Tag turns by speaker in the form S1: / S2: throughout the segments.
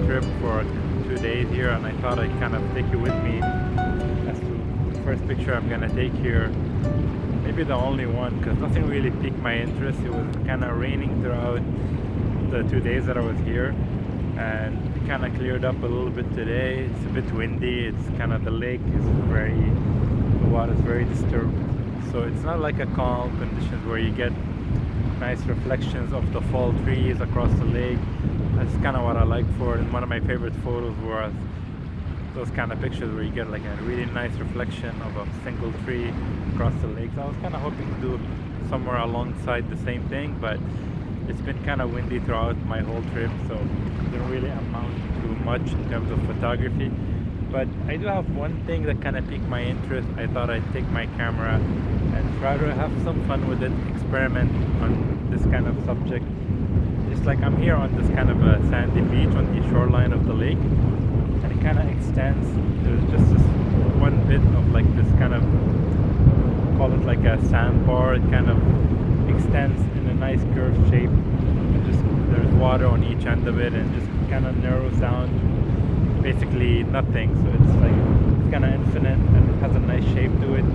S1: trip for 2 days here, and I thought I'd kind of take you with me as to the first picture I'm gonna take here. Maybe the only one, because nothing really piqued my interest. It was kind of raining throughout the 2 days that I was here, and it kind of cleared up a little bit today. It's a bit windy. It's kind of, the lake is the water is very disturbed, so it's not like a calm conditions where you get nice reflections of the fall trees across the lake. That's kind of what I like for it. And one of my favorite photos was those kind of pictures where you get like a really nice reflection of a single tree across the lake. So I was kind of hoping to do somewhere alongside the same thing, but it's been kind of windy throughout my whole trip, so it didn't really amount to much in terms of photography. But I do have one thing that kind of piqued my interest. I thought I'd take my camera and try to have some fun with it, experiment on this kind of subject. It's like I'm here on this kind of a sandy beach on the shoreline of the lake, and it kind of extends. There's just this one bit of like this kind of, call it like a sandbar. It kind of extends in a nice curved shape, and just there's water on each end of it, and just kind of narrows down basically nothing. So it's like it's kind of infinite, and it has a nice shape to it.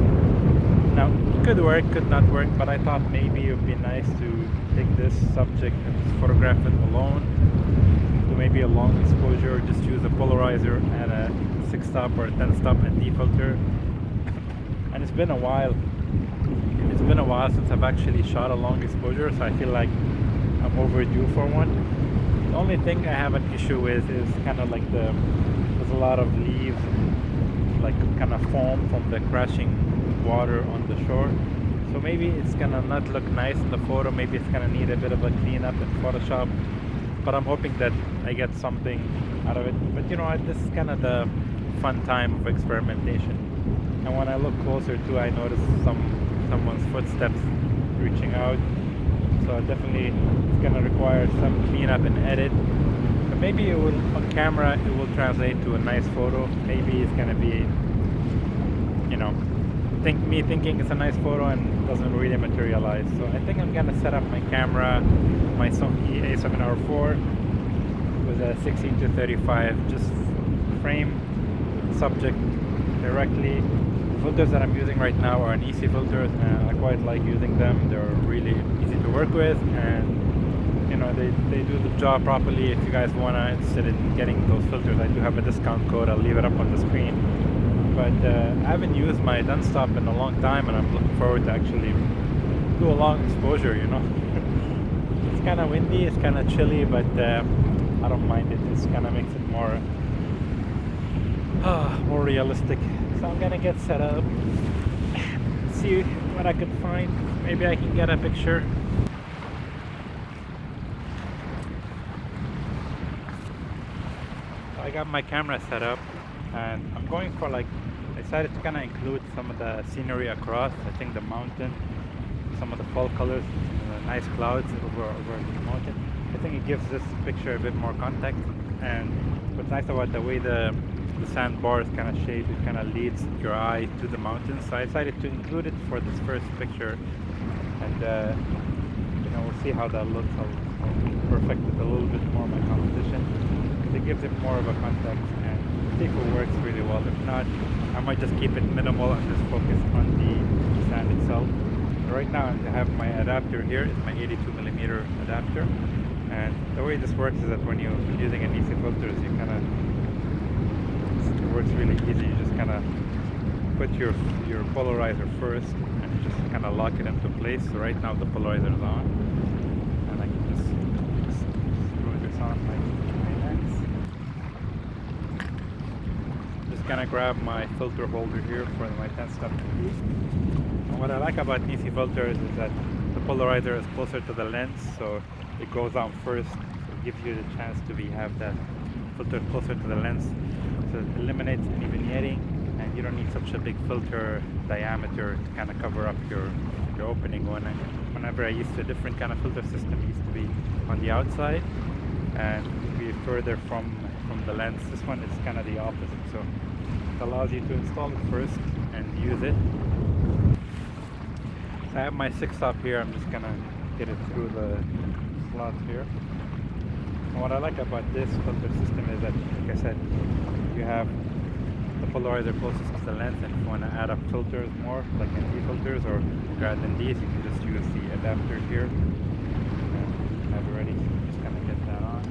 S1: Now it could work, could not work, but I thought maybe it would be nice to take this subject and just photograph it alone, do maybe a long exposure, just use a polarizer and a 6-stop or a 10-stop ND filter. And it's been a while since I've actually shot a long exposure, so I feel like I'm overdue for one. The only thing I have an issue with is kind of like there's a lot of leaves and like kind of foam from the crashing water on the shore. So maybe it's gonna not look nice in the photo, maybe it's gonna need a bit of a cleanup in Photoshop, but I'm hoping that I get something out of it. But you know what, this is kind of the fun time of experimentation. And when I look closer too, I notice someone's footsteps reaching out, so definitely it's gonna require some cleanup and edit. But maybe it will, on camera, it will translate to a nice photo. Maybe it's gonna be, you know, me thinking it's a nice photo and doesn't really materialize. So I think I'm gonna set up my camera, my Sony a7R4 with a 16-35, just frame subject directly. The filters that I'm using right now are Nisi filters, and I quite like using them. They're really easy to work with, and you know, they do the job properly. If you guys wanna interested in getting those filters, I do have a discount code. I'll leave it up on the screen. But I haven't used my done stop in a long time, and I'm looking forward to actually do a long exposure, you know. It's kind of windy, it's kind of chilly, but I don't mind it. It kind of makes it more realistic. So I'm gonna get set up, see what I can find. Maybe I can get a picture. So I got my camera set up, and I'm going for like, I decided to kind of include some of the scenery across. I think the mountain, some of the fall colors, the nice clouds over the mountain. I think it gives this picture a bit more context. And what's nice about the way the sandbar is kind of shaped, it kind of leads your eye to the mountains. So I decided to include it for this first picture, and you know, we'll see how that looks. I'll perfect it a little bit more my composition, because it gives it more of a context, and see if it works really well. If not, I might just keep it minimal and just focus on the sand itself. Right now I have my adapter here. It's my 82mm adapter, and the way this works is that when you're using an Nisi filters, you kind of, it works really easy. You just kind of put your polarizer first and you just kind of lock it into place. So right now the polarizer is on, and I can just screw this on my lens. Just gonna grab my filter holder here for my 10-stop. And what I like about Nisi filters is that the polarizer is closer to the lens, so it goes on first. So it gives you the chance to have that filter closer to the lens. So it eliminates any vignetting, and you don't need such a big filter diameter to kind of cover up your opening. Whenever I used a different kind of filter system, it used to be on the outside and be further from the lens. This one is kind of the opposite, so it allows you to install it first and use it. So I have my 6-stop here. I'm just gonna get it through the slot here. And what I like about this filter system is that, like I said, you have the polarizer closest to the lens, and if you want to add up filters more, like ND filters or rather than these, you can just use the adapter here. And I've already just gonna get that on.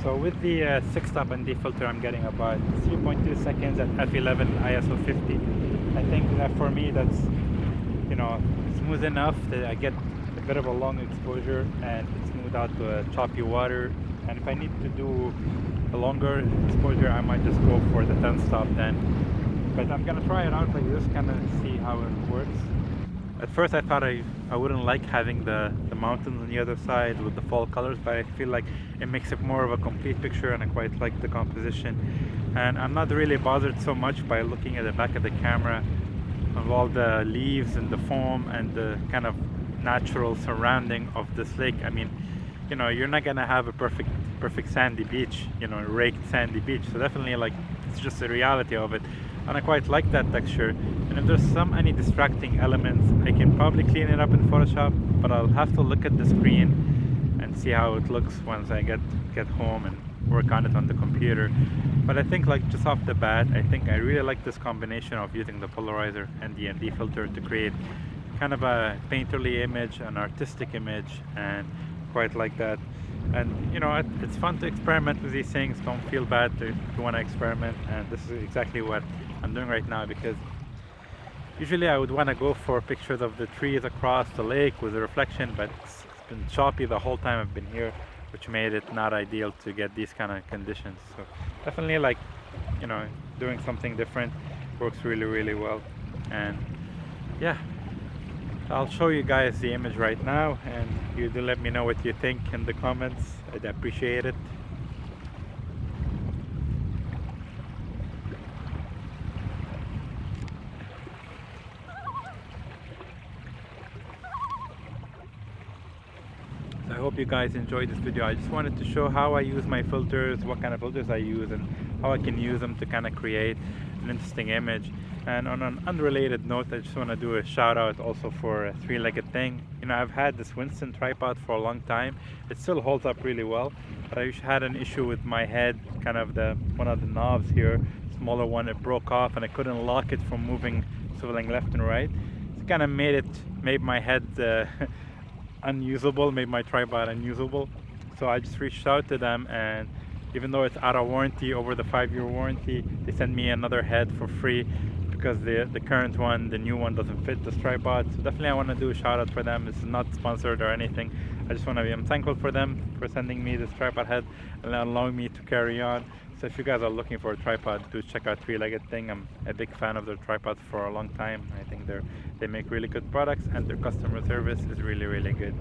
S1: So with the 6-stop ND filter, I'm getting about 3.2 seconds at f11 ISO 50. I think that for me, that's, you know, smooth enough that I get a bit of a long exposure and it's smoothed out to choppy water. And if I need to do a longer exposure, I might just go for the 10-stop then. But I'm gonna try it out like this, kind of see how it works. At first I thought I wouldn't like having the mountains on the other side with the fall colors, but I feel like it makes it more of a complete picture and I quite like the composition. And I'm not really bothered so much by looking at the back of the camera of all the leaves and the foam and the kind of natural surrounding of this lake. I mean, you know, you're not gonna have a perfect sandy beach, you know, raked sandy beach. So definitely, like, it's just the reality of it, and I quite like that texture. And if there's any distracting elements, I can probably clean it up in Photoshop, but I'll have to look at the screen and see how it looks once I get home and work on it on the computer. But I think, like, just off the bat, I think I really like this combination of using the polarizer and the ND filter to create kind of a painterly image, an artistic image, and quite like that. And you know, it's fun to experiment with these things. Don't feel bad if you want to experiment, and this is exactly what I'm doing right now, because usually I would want to go for pictures of the trees across the lake with a reflection, but it's been choppy the whole time I've been here, which made it not ideal to get these kind of conditions. So definitely, like, you know, doing something different works really well. And yeah, I'll show you guys the image right now, and you do let me know what you think in the comments. I'd appreciate it. So I hope you guys enjoyed this video. I just wanted to show how I use my filters, what kind of filters I use, and how I can use them to kind of create an interesting image. And on an unrelated note, I just want to do a shout out also for a three-legged thing. You know, I've had this Winston tripod for a long time. It still holds up really well, but I had an issue with my head, kind of one of the knobs here, smaller one, it broke off and I couldn't lock it from moving, swiveling left and right. It kind of made my head unusable, made my tripod unusable. So I just reached out to them, and even though it's out of warranty, over the 5-year warranty, they sent me another head for free, because the current one, the new one, doesn't fit this tripod. So definitely I want to do a shout out for them. It's not sponsored or anything. I just want to I'm thankful for them for sending me this tripod head and allowing me to carry on. So if you guys are looking for a tripod, do check out Three-Legged Thing. I'm a big fan of their tripods for a long time. I think they make really good products, and their customer service is really good.